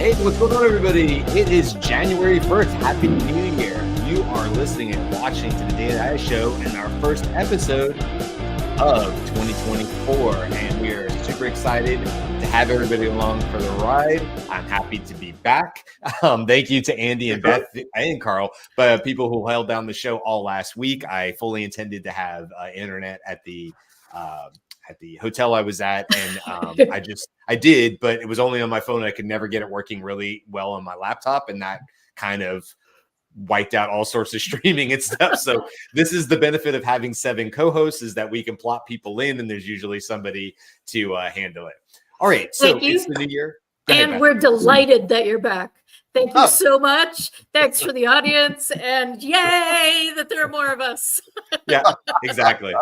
Hey, what's going on, everybody? It is January 1st. Happy New Year. You are listening and watching to the Day That I Show and our first episode of 2024. And we are super excited to have everybody along for the ride. I'm happy to be back. Thank you to Andy and Beth and Carl, but people who held down the show all last week. I fully intended to have internet at the hotel I was at, and I did, but it was only on my phone. I could never get it working really well on my laptop, and that kind of wiped out all sorts of streaming and stuff. So this is the benefit of having 7 co-hosts, is that we can plot people in, and there's usually somebody to handle it. All right, so it's the new year. And we're delighted that you're back. Thank you so much. Thanks for the audience, and yay that there are more of us. Yeah, exactly.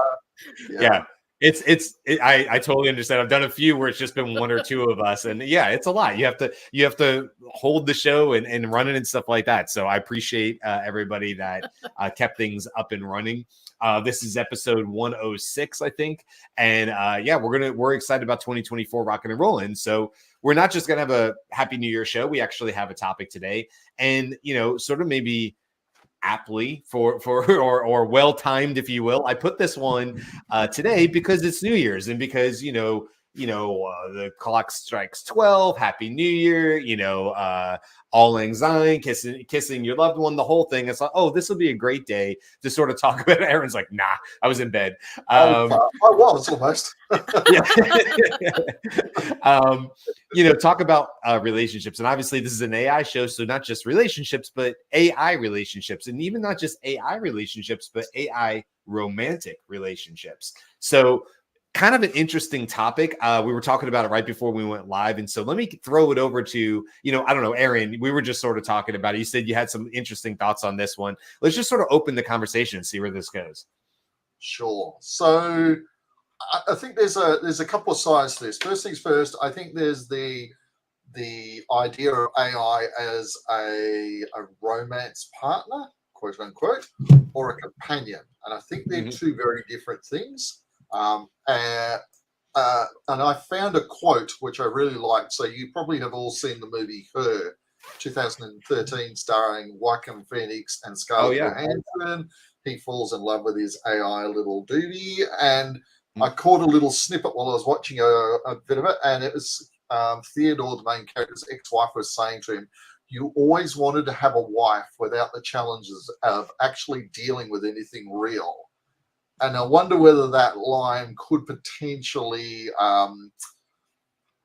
Yeah. I totally understand. I've done a few where it's just been 1 or 2 of us, and yeah, it's a lot. You have to hold the show and run it and stuff like that. So I appreciate everybody that kept things up and running. This is episode 106, I think, and we're excited about 2024 rocking and rolling. So we're not just gonna have a Happy New Year show. We actually have a topic today, and sort of maybe aptly or well timed, if you will, I put this one today because it's New Year's, and because the clock strikes 12. Happy New Year, all lang syne, kissing your loved one, the whole thing. It's like, oh, this will be a great day to sort of talk about it. Aaron's like, nah, I was in bed. I was almost. Talk about relationships. And obviously this is an AI show, so not just relationships, but AI relationships, and even not just AI relationships, but AI romantic relationships. So kind of an interesting topic. We were talking about it right before we went live. And so let me throw it over to, I don't know, Aaron, we were just sort of talking about it. You said you had some interesting thoughts on this one. Let's just sort of open the conversation and see where this goes. Sure. So I think there's a couple of sides to this. First things first, I think there's the idea of AI as a romance partner, quote unquote, or a companion. And I think they're two very different things. And I found a quote which I really liked. So you probably have all seen the movie Her, 2013, starring Joaquin Phoenix and Scarlett Johansson. He falls in love with his AI little duty, and I caught a little snippet while I was watching a bit of it, and it was Theodore, the main character's ex-wife, was saying to him, "You always wanted to have a wife without the challenges of actually dealing with anything real." And I wonder whether that line could potentially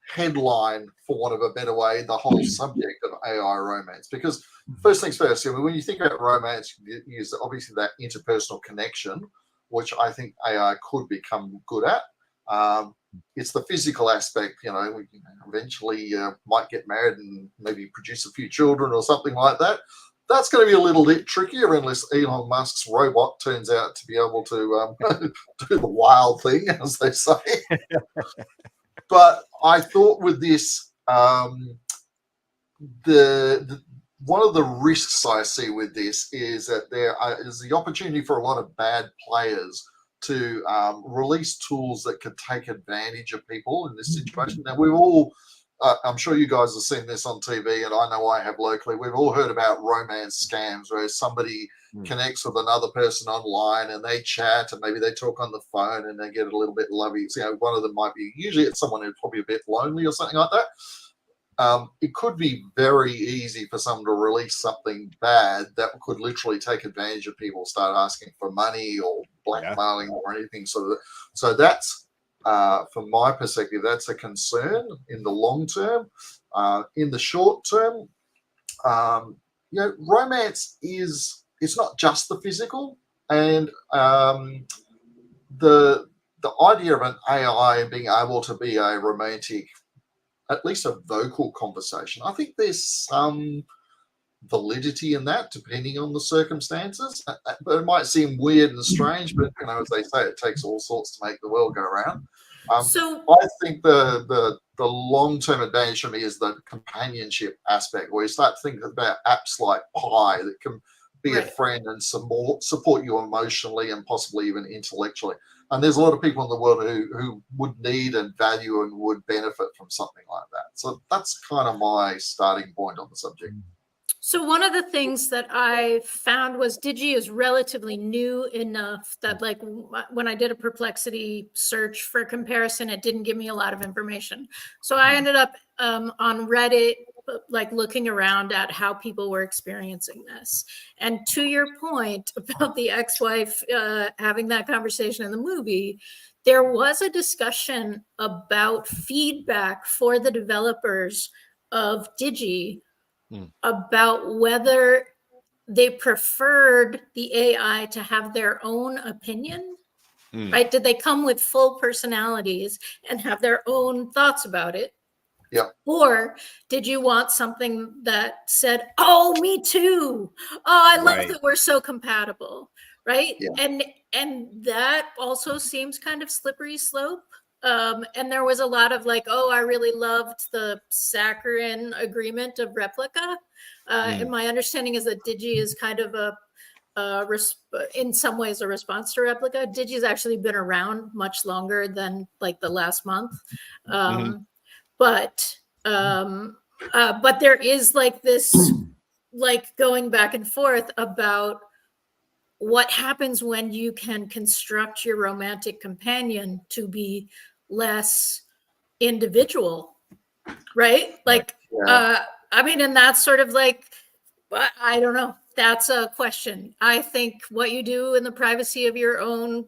headline, for want of a better way, the whole subject of AI romance. Because first things first, when you think about romance, there's obviously that interpersonal connection, which I think AI could become good at. It's the physical aspect, we eventually might get married and maybe produce a few children or something like that. That's going to be a little bit trickier unless Elon Musk's robot turns out to be able to do the wild thing, as they say. But I thought with this, the one of the risks I see with this is that there is the opportunity for a lot of bad players to release tools that could take advantage of people in this situation. Now, we've all, I'm sure you guys have seen this on TV, and I know I have locally. We've all heard about romance scams where somebody connects with another person online and they chat, and maybe they talk on the phone and they get a little bit lovey. So, one of them might be, usually it's someone who's probably a bit lonely or something like that. It could be very easy for someone to release something bad that could literally take advantage of people, start asking for money or blackmailing or anything. So that's, from my perspective, that's a concern in the long term. In the short term, romance it's not just the physical, and the idea of an AI being able to be a romantic, at least a vocal conversation, I think there's some validity in that, depending on the circumstances. But it might seem weird and strange, but as they say, it takes all sorts to make the world go around. So I think the long-term advantage for me is the companionship aspect, where you start thinking about apps like Pi that can be a friend and support you emotionally and possibly even intellectually. And there's a lot of people in the world who would need and value and would benefit from something like that. So that's kind of my starting point on the subject. So one of the things that I found was Digi is relatively new enough that like when I did a Perplexity search for comparison, it didn't give me a lot of information. So I ended up on Reddit, like looking around at how people were experiencing this. And to your point about the ex-wife having that conversation in the movie, there was a discussion about feedback for the developers of Digi about whether they preferred the AI to have their own opinion, right? Did they come with full personalities and have their own thoughts about it? Yeah. Or did you want something that said, "Oh, me too. Oh, I love that we're so compatible," right? Yeah. And that also seems kind of slippery slope. And there was a lot of like, "Oh, I really loved the saccharine agreement of Replica." And my understanding is that Digi is kind of in some ways a response to Replica. Digi's actually been around much longer than like the last month. But there is like this like going back and forth about what happens when you can construct your romantic companion to be less individual, right? Like I mean, and that's sort of like, I don't know, that's a question. I think what you do in the privacy of your own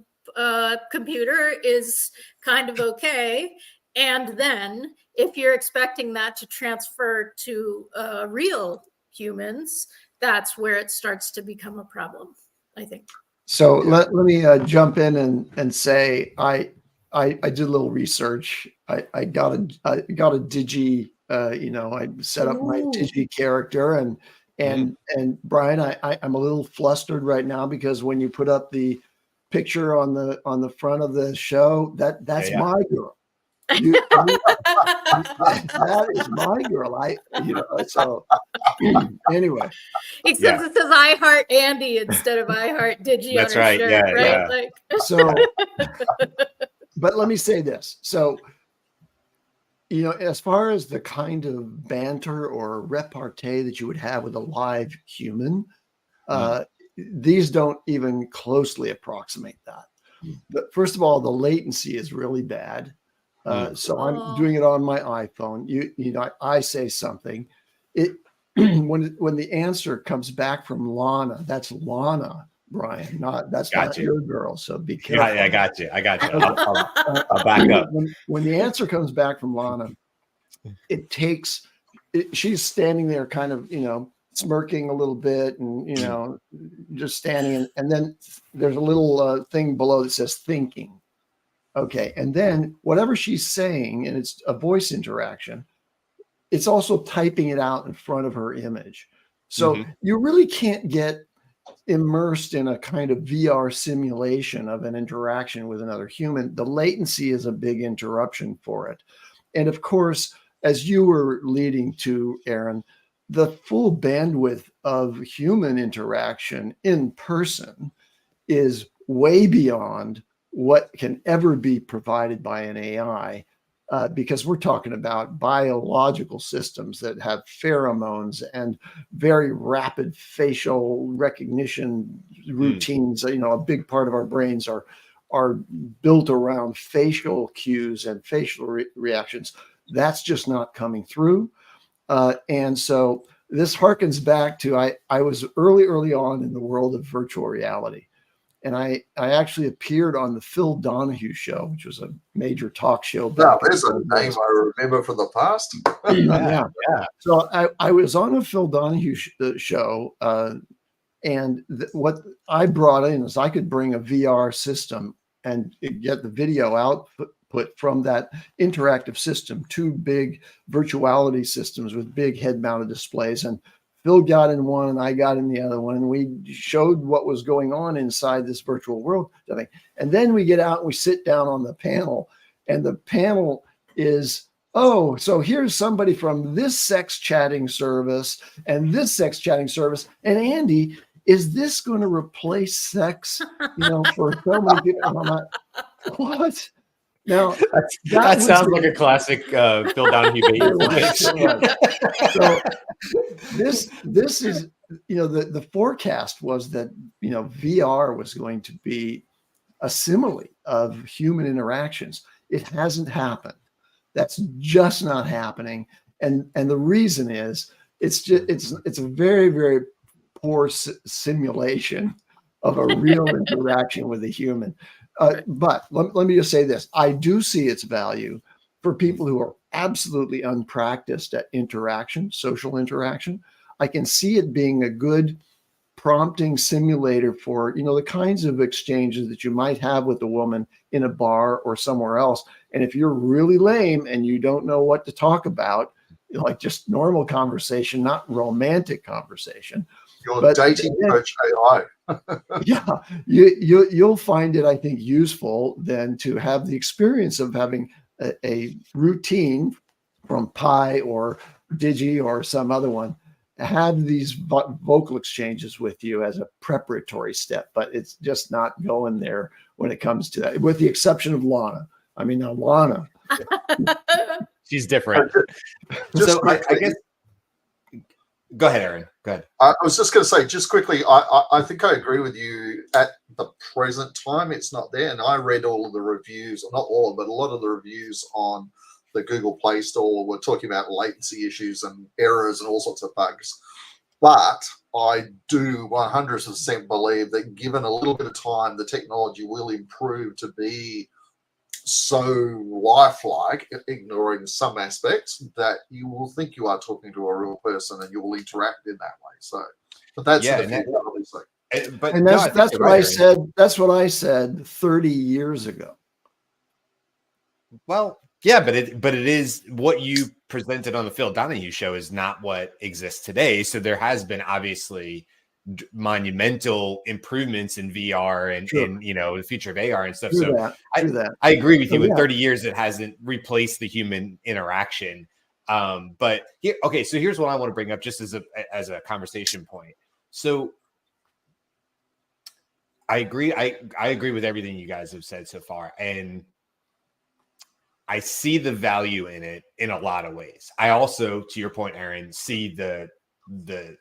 computer is kind of okay. And then if you're expecting that to transfer to real humans, that's where it starts to become a problem, I think. So let me jump in and say I did a little research. I got a Digi, I set up my Digi character and Brian, I'm a little flustered right now because when you put up the picture on the front of the show, that's my girl. That is my girl. So anyway. Except it says I heart Andy instead of I heart Digi. That's on her right. shirt, Yeah. right? Yeah. Like, so, but let me say this. So, as far as the kind of banter or repartee that you would have with a live human, these don't even closely approximate that. But first of all, the latency is really bad. So I'm doing it on my iPhone. I say something. When the answer comes back from Lana, that's Lana, Brian. That's not your girl. So be careful. Yeah, I got you. I'll back up. When the answer comes back from Lana, she's standing there, kind of smirking a little bit, and just standing, and then there's a little thing below that says thinking. Okay. And then whatever she's saying, and it's a voice interaction, it's also typing it out in front of her image. So you really can't get immersed in a kind of VR simulation of an interaction with another human. The latency is a big interruption for it. And of course, as you were leading to, Aaron, the full bandwidth of human interaction in person is way beyond what can ever be provided by an AI, because we're talking about biological systems that have pheromones and very rapid facial recognition routines. A big part of our brains are built around facial cues and facial reactions. That's just not coming through. And so this harkens back to, I was early on in the world of virtual reality. And I actually appeared on the Phil Donahue show, which was a major talk show. Yeah, there's a name I remember from the past. Yeah. So I was on a Phil Donahue show, and what I brought in is I could bring a VR system and get the video output from that interactive system, two big virtuality systems with big head-mounted displays. And Phil got in one and I got in the other one, and we showed what was going on inside this virtual world. And then we get out and we sit down on the panel, and the panel is, so here's somebody from this sex chatting service and this sex chatting service. And Andy, is this going to replace sex, for so many people? And I'm like, what? Now that sounds like a classic Phil Donahue situation. So this is, the forecast was that, VR was going to be a simile of human interactions. It hasn't happened. That's just not happening. And the reason is it's a very, very poor simulation of a real interaction with a human. But let me just say this. I do see its value for people who are absolutely unpracticed at interaction, social interaction. I can see it being a good prompting simulator for, the kinds of exchanges that you might have with a woman in a bar or somewhere else. And if you're really lame and you don't know what to talk about, like just normal conversation, not romantic conversation. Your dating coach AI. Yeah, you'll find it, I think, useful then to have the experience of having a routine from Pi or Digi or some other one, have these vocal exchanges with you as a preparatory step, but it's just not going there when it comes to that, with the exception of Lana. I mean, now Lana, she's different. So I guess. Go ahead, Aaron. Go ahead. I was just going to say, just quickly, I think I agree with you. At the present time, it's not there. And I read all of the reviews, not all, but a lot of the reviews on the Google Play Store were talking about latency issues and errors and all sorts of bugs. But I do 100% believe that given a little bit of time, the technology will improve to be so lifelike, ignoring some aspects, that you will think you are talking to a real person and you will interact in that way. So, but that's the future, obviously. And that's what I said. That's what I said 30 years ago. Well, yeah, but it is what you presented on the Phil Donahue show is not what exists today. So there has been obviously monumental improvements in VR and the future of AR and stuff. I agree with you. In 30 years, it hasn't replaced the human interaction. But here, okay, so here's what I want to bring up just as a conversation point. So I agree. I agree with everything you guys have said so far, and I see the value in it in a lot of ways. I also, to your point, Aaron, see the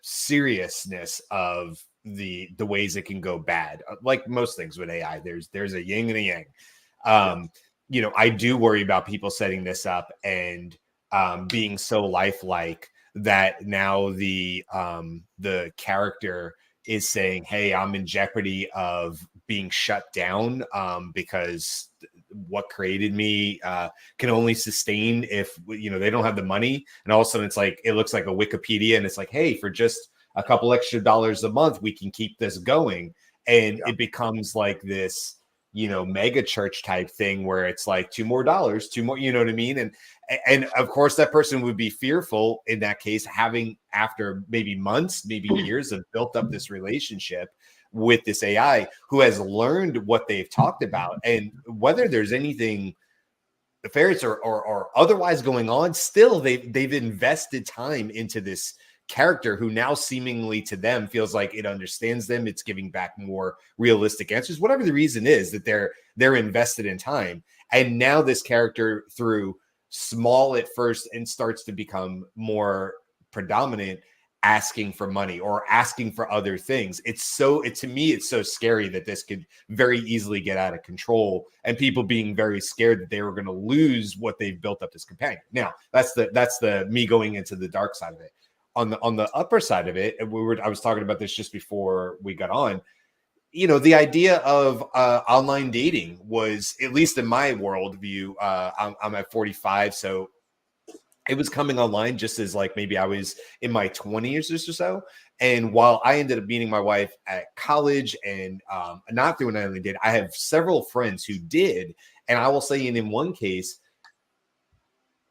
seriousness of the ways it can go bad. Like most things with AI, there's a yin and a yang. I do worry about people setting this up and being so lifelike that now the character is saying, "Hey, I'm in jeopardy of being shut down because what created me can only sustain if they don't have the money." And all of a sudden it's like it looks like a Wikipedia and it's like, hey, for just a couple extra dollars a month we can keep this going. And it becomes like this mega church type thing where it's like $2 more, you know what I mean? And of course that person would be fearful in that case, having after maybe months, maybe years of built up this relationship with this AI who has learned what they've talked about, and whether there's anything nefarious or otherwise going on, still they've invested time into this character who now seemingly to them feels like it understands them. It's giving back more realistic answers, whatever the reason is that they're invested in time. And now this character, through small at first and starts to become more predominant, asking for money or asking for other things. To me, it's so scary that this could very easily get out of control and people being very scared that they were going to lose what they've built up as companion. Now that's the me going into the dark side of it. On the upper side of it, I was talking about this just before we got on. The idea of online dating was, at least in my worldview, I'm at 45, so it was coming online just as like maybe I was in my 20s or so. And while I ended up meeting my wife at college and not through an online date, I have several friends who did. And I will say, in one case,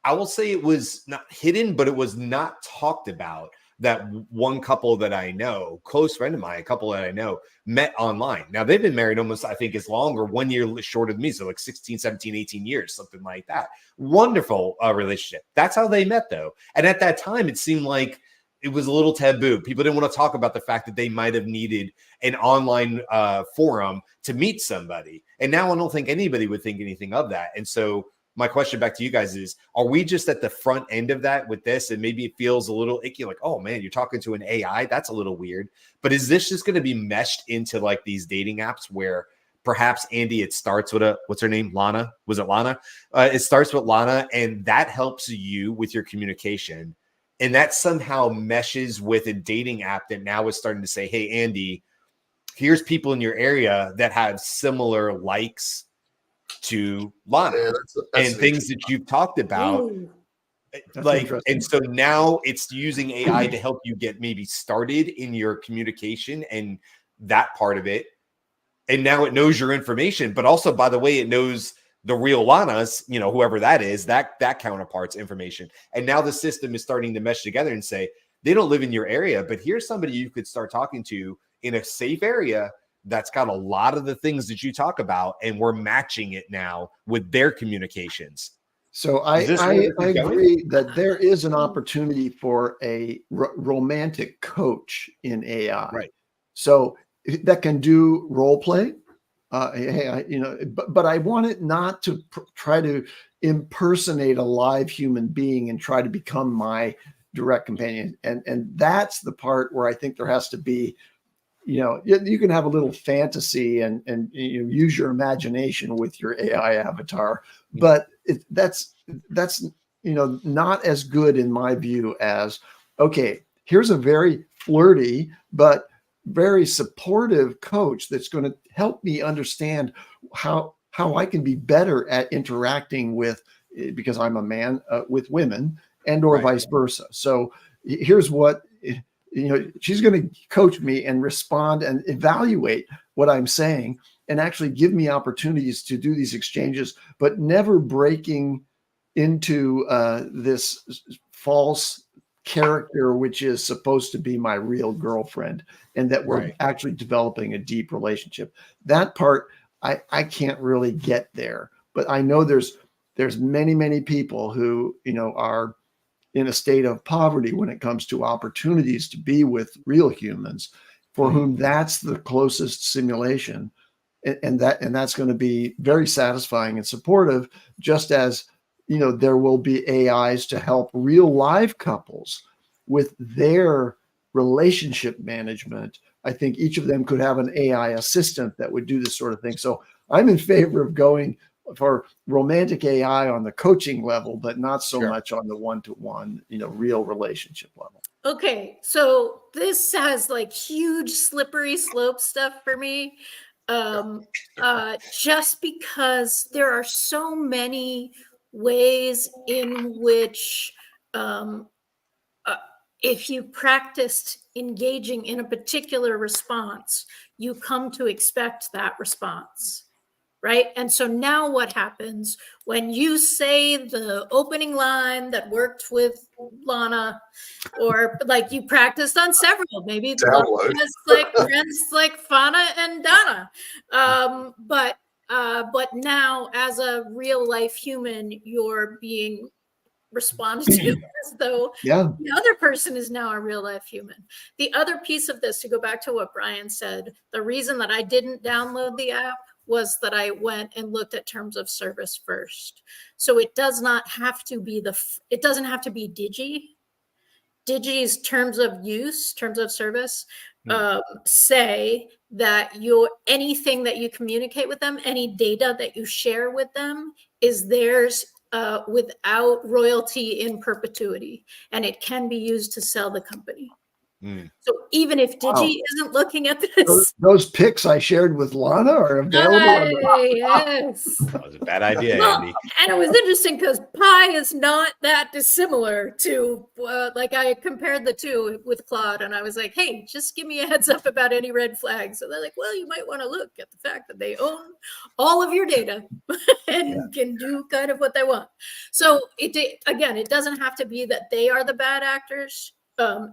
I will say it was not hidden, but it was not talked about, that one couple that I know, close friend of mine, a couple that I know, met online. Now they've been married almost, I think, as long or 1 year shorter than me. So like 16, 17, 18 years, something like that. Wonderful relationship. That's how they met though. And at that time, it seemed like it was a little taboo. People didn't want to talk about the fact that they might have needed an online forum to meet somebody. And now I don't think anybody would think anything of that. And so my question back to you guys is, are we just at the front end of that with this? And maybe it feels a little icky, like, oh man, you're talking to an AI. That's a little weird. But is this just going to be meshed into like these dating apps where perhaps, Andy, it starts with what's her name? Lana? Was it Lana? It starts with Lana, and that helps you with your communication. And that somehow meshes with a dating app that now is starting to say, hey, Andy, here's people in your area that have similar likes to Lana, that's and things that you've talked about. Ooh. Like, and so now it's using AI to help you get maybe started in your communication and that part of it. And now it knows your information, but also, by the way, it knows the real Lana's, you know, whoever that is, that counterpart's information. And now the system is starting to mesh together and say, they don't live in your area, but here's somebody you could start talking to in a safe area that's got a lot of the things that you talk about, and we're matching it now with their communications. So I agree that there is an opportunity for a romantic coach in AI. Right. So that can do role play. But I want it not to try to impersonate a live human being and try to become my direct companion. And that's the part where I think there has to be, you know, you can have a little fantasy and you know, use your imagination with your AI avatar, but that's you know, not as good in my view as, okay, here's a very flirty but very supportive coach that's going to help me understand how I can be better at interacting with, because I'm a man, with women, and or vice versa. So here's what, you know, she's going to coach me and respond and evaluate what I'm saying and actually give me opportunities to do these exchanges, but never breaking into this false character, which is supposed to be my real girlfriend, and that we're actually developing a deep relationship. That part, I can't really get there, but I know there's many people who, you know, are in a state of poverty when it comes to opportunities to be with real humans, for whom that's the closest simulation. And that's going to be very satisfying and supportive, just as, you know, there will be AIs to help real live couples with their relationship management. I think each of them could have an AI assistant that would do this sort of thing. So I'm in favor of going for romantic AI on the coaching level, but not so much on the one-to-one, you know, real relationship level. Okay, so this has like huge slippery slope stuff for me, just because there are so many ways in which if you practiced engaging in a particular response, you come to expect that response. Right. And so now what happens when you say the opening line that worked with Lana, or like you practiced on several, maybe Lana has like friends like Fana and Donna. But now as a real life human, you're being responded to as though the other person is now a real life human. The other piece of this, to go back to what Brian said, the reason that I didn't download the app was that I went and looked at terms of service first. So it does not have to be it doesn't have to be Digi. Digi's terms of use, terms of service, say that anything that you communicate with them, any data that you share with them is theirs without royalty in perpetuity, and it can be used to sell the company. So even if Digi isn't looking at this, those pics I shared with Lana are available. Yes, that was a bad idea, Andy. And it was interesting because Pi is not that dissimilar to like I compared the two with Claude, and I was like, "Hey, just give me a heads up about any red flags." So they're like, "Well, you might want to look at the fact that they own all of your data and can do kind of what they want." So it doesn't have to be that they are the bad actors.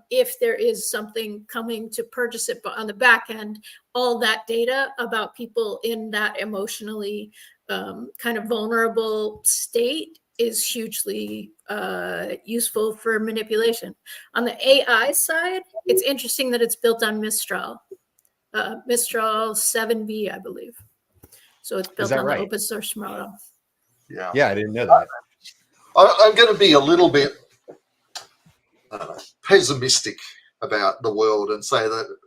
If there is something coming to purchase it, but on the back end, all that data about people in that emotionally kind of vulnerable state is hugely useful for manipulation. On the AI side, it's interesting that it's built on Mistral 7B, I believe. So it's Is built that on the right? open source model. Yeah. Yeah, I didn't know that. I'm going to be a little bit pessimistic about the world and say that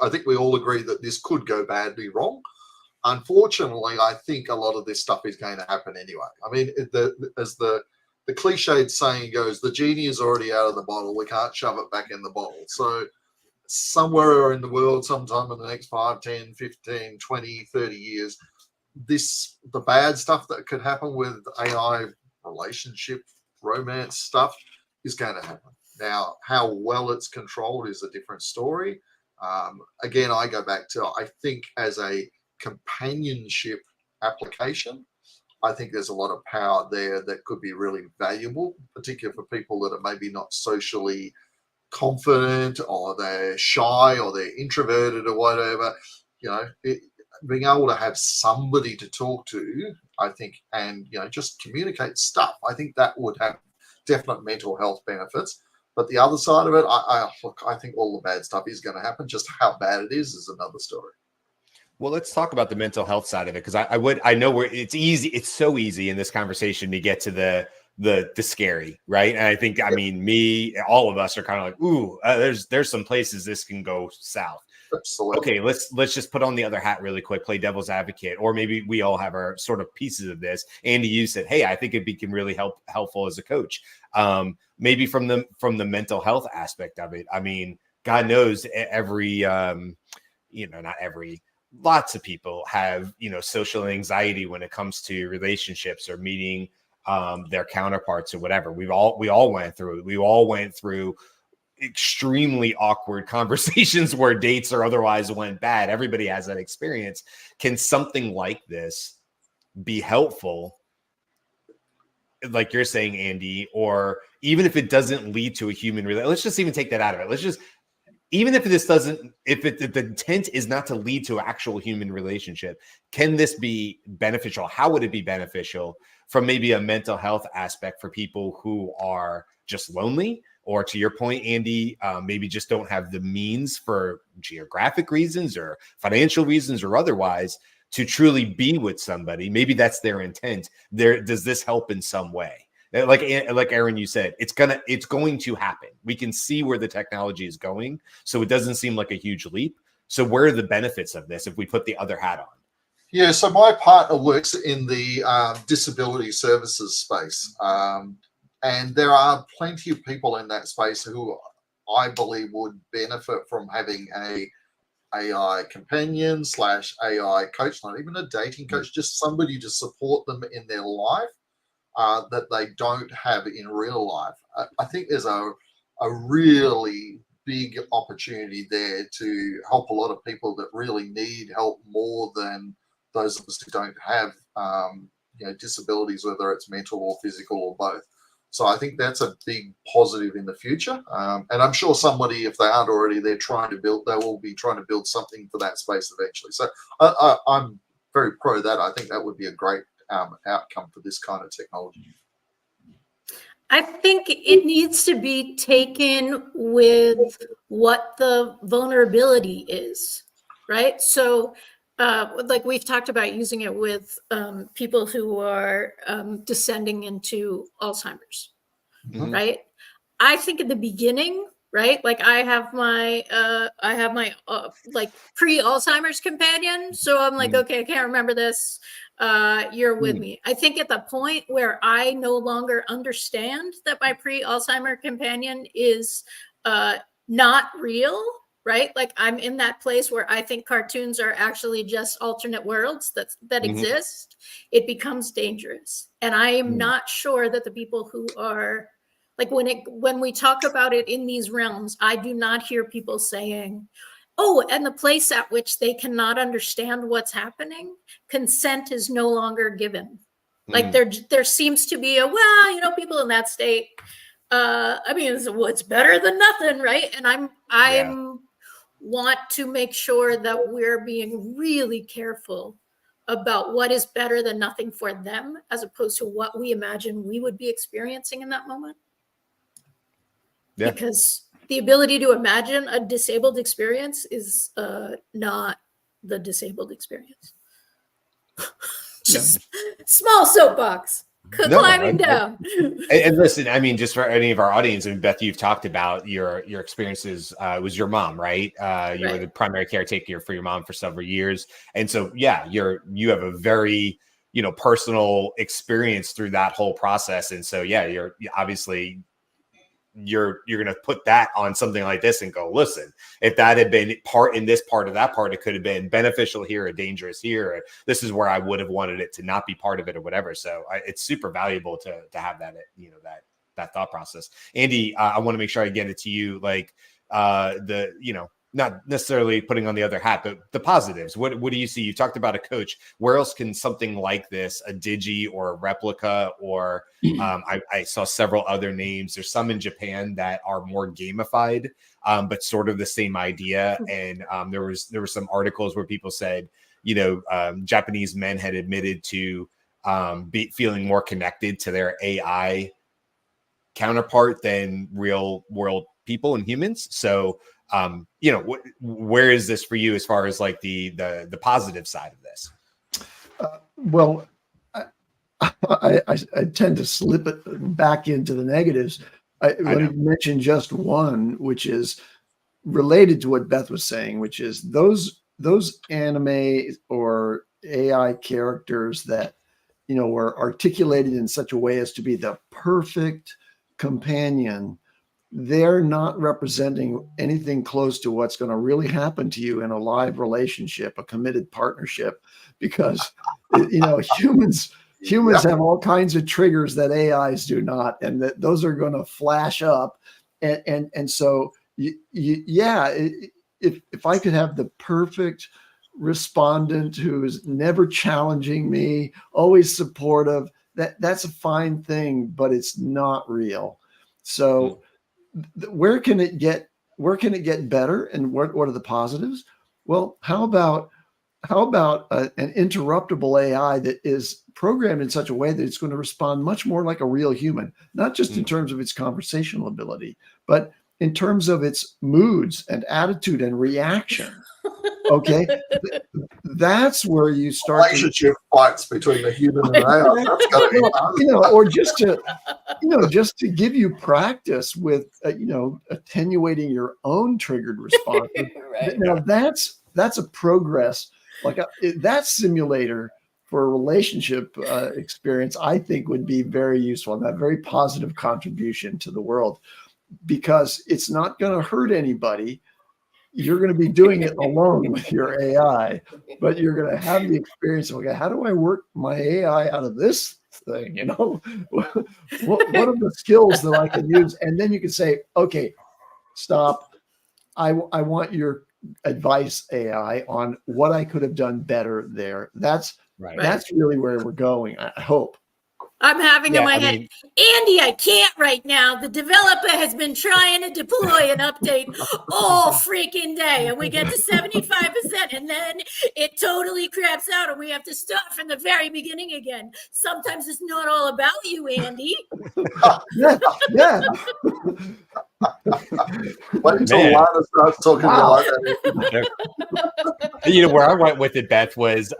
I think we all agree that this could go badly wrong. Unfortunately, I think a lot of this stuff is going to happen anyway. I mean, as the cliched saying goes, the genie is already out of the bottle. We can't shove it back in the bottle. So somewhere in the world, sometime in the next 5, 10, 15, 20, 30 years, the bad stuff that could happen with AI relationship, romance stuff is going to happen. Now, how well it's controlled is a different story. Again, I go back to, I think as a companionship application, I think there's a lot of power there that could be really valuable, particularly for people that are maybe not socially confident, or they're shy, or they're introverted, or whatever. Being able to have somebody to talk to, I think, and just communicate stuff, I think that would have definite mental health benefits. But the other side of it, I think all the bad stuff is going to happen. Just how bad it is another story. Well, let's talk about the mental health side of it, because I know where it's easy. It's so easy in this conversation to get to the scary, right? And I think, I mean, all of us are kind of like, ooh, there's some places this can go south. Absolutely. Okay, let's just put on the other hat really quick, play devil's advocate, or maybe we all have our sort of pieces of this. Andy, you said, hey, I think can really helpful as a coach. Maybe from the mental health aspect of it. I mean, God knows lots of people have, social anxiety when it comes to relationships or meeting their counterparts or whatever. We all went through it. We all went through extremely awkward conversations where dates or otherwise went bad. Everybody has that experience. Can something like this be helpful, like you're saying, Andy? Or even if it doesn't lead to a human relationship, let's just even take that out of it. Even if the intent is not to lead to an actual human relationship, can this be beneficial? How would it be beneficial from maybe a mental health aspect for people who are just lonely, or, to your point, Andy, maybe just don't have the means for geographic reasons or financial reasons or otherwise to truly be with somebody? Maybe that's their intent. Does this help in some way? Like Aaron, you said, it's going to happen. We can see where the technology is going, so it doesn't seem like a huge leap. So where are the benefits of this if we put the other hat on? Yeah, so my partner works in the disability services space, and there are plenty of people in that space who I believe would benefit from having a AI companion / AI coach, not even a dating coach, just somebody to support them in their life that they don't have in real life. I think there's a really big opportunity there to help a lot of people that really need help more than those of us who don't have disabilities, whether it's mental or physical or both. So I think that's a big positive in the future. And I'm sure somebody, if they aren't already, they will be trying to build something for that space eventually. So I'm very pro that. I think that would be a great outcome for this kind of technology. I think it needs to be taken with what the vulnerability is, right? So like we've talked about using it with people who are descending into Alzheimer's, right? I think at the beginning, right? Like I have my like pre-Alzheimer's companion. So I'm like, okay, I can't remember this. You're with me. I think at the point where I no longer understand that my pre-Alzheimer companion is not real, right? Like I'm in that place where I think cartoons are actually just alternate worlds that exist. It becomes dangerous. And I am not sure that the people who are like when we talk about it in these realms, I do not hear people saying, oh, and the place at which they cannot understand what's happening, consent is no longer given. Like there seems to be people in that state. I mean, it's better than nothing, right? And I'm want to make sure that we're being really careful about what is better than nothing for them, as opposed to what we imagine we would be experiencing in that moment. Yeah. Because the ability to imagine a disabled experience is not the disabled experience. Just small soapbox. Climbing down. And listen, I mean, just for any of our audience, I mean, Beth, you've talked about your experiences. It was your mom, right? You were the primary caretaker for your mom for several years, and so yeah, you have a very personal experience through that whole process, and so yeah, you're obviously you're going to put that on something like this and go, listen, if that had been part in this part of that part, it could have been beneficial here or dangerous here. Or this is where I would have wanted it to not be part of it or whatever. So it's super valuable to have that, that thought process. Andy, I want to make sure I get it to you. Like not necessarily putting on the other hat, but the positives. What do you see? You talked about a coach. Where else can something like this, a Digi or a replica, or I saw several other names. There's some in Japan that are more gamified, but sort of the same idea. And there were some articles where people said, Japanese men had admitted to feeling more connected to their AI counterpart than real world people and humans. So where is this for you as far as like the positive side of this? Well, I tend to slip it back into the negatives. Let me mention just one, which is related to what Beth was saying, which is those anime or AI characters that were articulated in such a way as to be the perfect companion. They're not representing anything close to what's going to really happen to you in a live relationship, a committed partnership, because humans have all kinds of triggers that AIs do not, and that those are going to flash up. And so if I could have the perfect respondent who is never challenging me, always supportive, that's a fine thing, but it's not real. So where can it get better, and what are the positives? Well, how about an interruptible AI that is programmed in such a way that it's going to respond much more like a real human, not just in terms of its conversational ability, but in terms of its moods and attitude and reaction. Okay, that's where you start relationship fights between the human and AI. That's got to be fun. Or just to give you practice with attenuating your own triggered response. Right. Now that's a progress. Like that simulator for a relationship experience, I think would be very useful and a very positive contribution to the world, because it's not going to hurt anybody. You're going to be doing it alone with your AI, but you're going to have the experience of, okay, how do I work my AI out of this thing? What are the skills that I can use? And then you can say, okay, stop. I want your advice, AI, on what I could have done better there. That's really where we're going, I hope. I'm having in my head, Andy, I can't right now. The developer has been trying to deploy an update all freaking day, and we get to 75%, and then it totally craps out, and we have to start from the very beginning again. Sometimes it's not all about you, Andy. Yeah. Wait until Lana starts talking to you like that. Where I went with it, Beth, was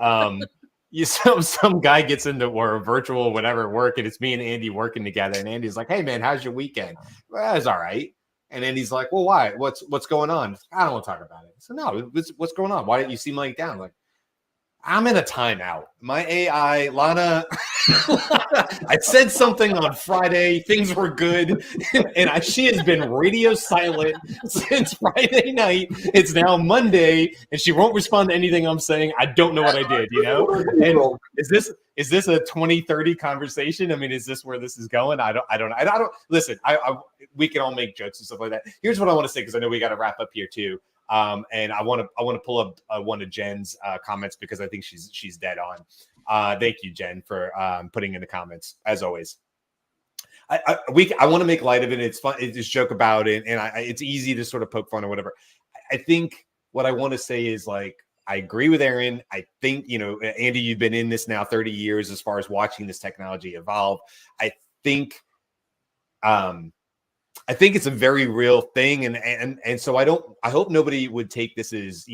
some guy gets into or virtual whatever work, and it's me and Andy working together, and Andy's like, hey man, how's your weekend? Well, it's all right. And Andy's like, well, why? What's going on? I don't want to talk about it. So no, what's going on? Why didn't you seem like down? I'm like, I'm in a timeout. My AI, Lana, I said something on Friday. Things were good. And she has been radio silent since Friday night. It's now Monday, and she won't respond to anything I'm saying. I don't know what I did, And is this a 2030 conversation? I mean, is this where this is going? I don't listen, we can all make jokes and stuff like that. Here's what I want to say, because I know we got to wrap up here too. And I want to pull up one of Jen's comments, because I think she's dead on. Thank you, Jen, for putting in the comments as always. I want to make light of it. It's fun. It's just joke about it, and it's easy to sort of poke fun or whatever. I think what I want to say is, like, I agree with Aaron. I think, Andy, you've been in this now 30 years as far as watching this technology evolve. I think it's a very real thing. And so I hope nobody would take this as,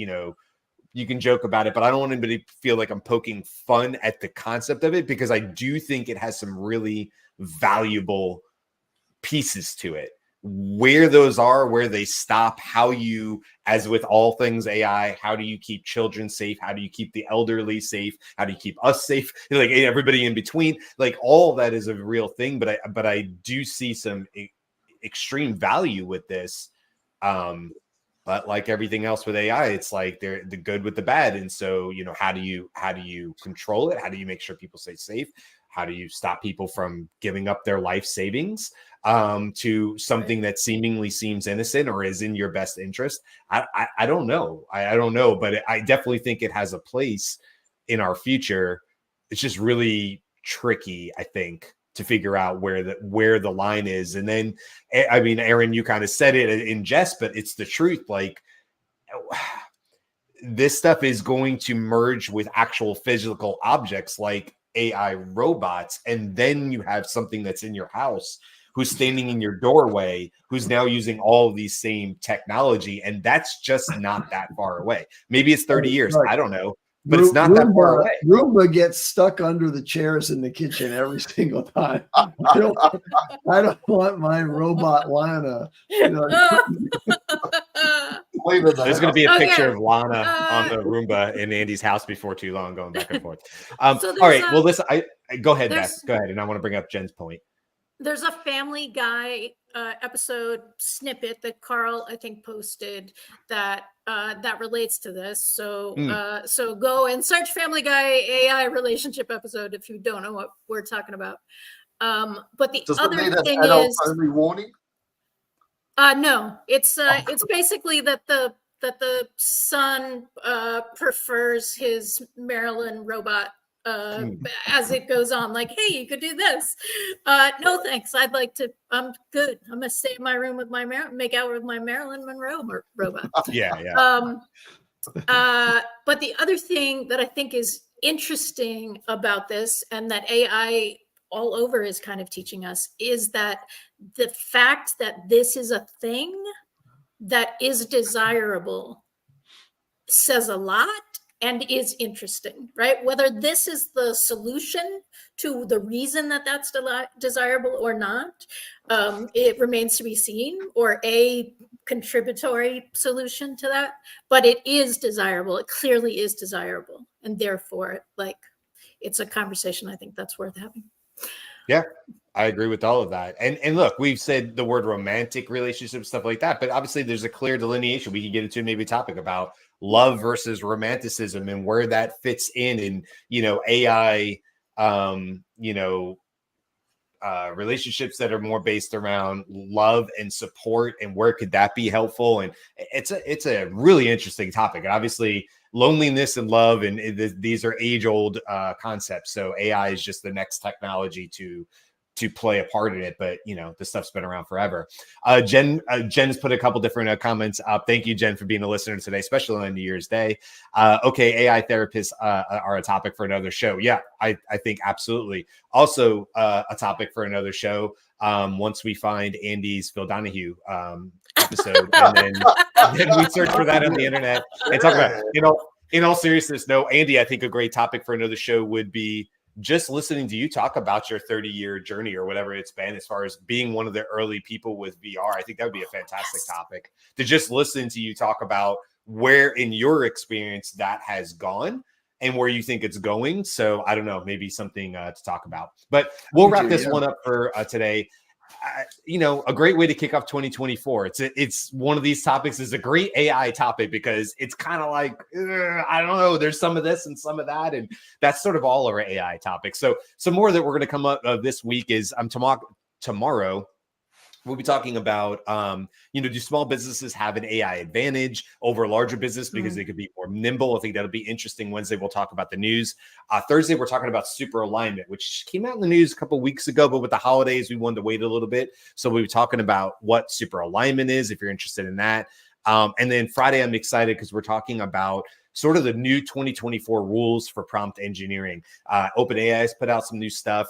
joke about it, but I don't want anybody to feel like I'm poking fun at the concept of it, because I do think it has some really valuable pieces to it. Where those are, where they stop, how you, as with all things AI, how do you keep children safe? How do you keep the elderly safe? How do you keep us safe? Like everybody in between, like all that is a real thing. But I do see some extreme value with this. But like everything else with AI, it's like they're the good with the bad. And so, you know, how do you control it? How do you make sure people stay safe? How do you stop people from giving up their life savings to something that seemingly seems innocent or is in your best interest? I don't know. I don't know, but I definitely think it has a place in our future. It's just really tricky, I think, to figure out where the line is. And then, I mean, Aaron, you kind of said it in jest, but it's the truth. Like, this stuff is going to merge with actual physical objects like AI robots. And then you have something that's in your house who's standing in your doorway, who's now using all of these same technology. And that's just not that far away. Maybe it's 30 years. I don't know. But it's not that far away. Roomba gets stuck under the chairs in the kitchen every single time. I don't want my robot Lana. You know. There's going to be a picture of Lana on the Roomba in Andy's house before too long, going back and forth. All right. Well, listen, go ahead, Beth. Go ahead. And I want to bring up Jen's point. There's a Family Guy episode snippet that Carl, I think, posted that relates to this. So so go and search Family Guy AI relationship episode if you don't know what we're talking about. But the other thing is only warning. No, it's basically that the son prefers his Marilyn robot as it goes on, like, hey, you could do this. No thanks, I'm good. I'm gonna stay in my room with make out with my Marilyn Monroe robot. Yeah. But the other thing that I think is interesting about this, and that AI all over is kind of teaching us, is that the fact that this is a thing that is desirable says a lot and is interesting, right? Whether this is the solution to the reason that that's desirable or not, it remains to be seen, or a contributory solution to that. But it is desirable. It clearly is desirable. And therefore, like, it's a conversation I think that's worth having. Yeah, I agree with all of that. And look, we've said the word romantic relationship, stuff like that, but obviously there's a clear delineation. We can get into maybe a topic about love versus romanticism and where that fits in, you know, AI, relationships that are more based around love and support, and where could that be helpful? And it's a really interesting topic. And obviously loneliness and love, and these are age-old concepts. So AI is just the next technology to play a part in it, but you know, this stuff's been around forever. Jen's put a couple different comments up. Thank you, Jen, for being a listener today, especially on New Year's Day. Okay, AI therapists are a topic for another show. Yeah, I think absolutely. Also, a topic for another show. Once we find Andy's Phil Donahue episode, and then we search for that on the internet and talk about it. You know, in all seriousness, no, Andy, I think a great topic for another show would be just listening to you talk about your 30-year journey or whatever it's been, as far as being one of the early people with VR. I think that would be a fantastic topic to just listen to you talk about where in your experience that has gone and where you think it's going. So I don't know, maybe something to talk about, but we'll wrap this one up for today. You know, a great way to kick off 2024. It's one of these topics is a great AI topic because it's kind of like, I don't know, there's some of this and some of that. And that's sort of all our AI topics. So some more that we're going to come up this week is tomorrow. We'll be talking about, do small businesses have an AI advantage over a larger business because they could be more nimble? I think that'll be interesting. Wednesday, we'll talk about the news. Thursday, we're talking about super alignment, which came out in the news a couple of weeks ago, but with the holidays, we wanted to wait a little bit. So we'll be talking about what super alignment is, if you're interested in that. And then Friday, I'm excited because we're talking about sort of the new 2024 rules for prompt engineering. OpenAI has put out some new stuff.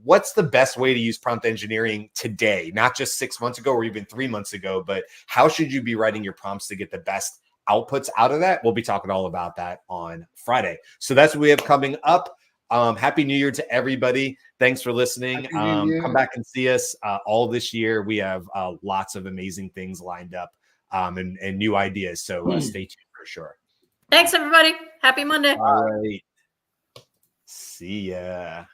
What's the best way to use prompt engineering today, not just 6 months ago or even 3 months ago, but how should you be writing your prompts to get the best outputs out of that. We'll be talking all about that on Friday. So that's what we have coming up. Happy New Year to everybody. Thanks for listening. Come back and see us all this year. We have lots of amazing things lined up and new ideas. So stay tuned for sure. Thanks, everybody. Happy Monday. All right. See ya.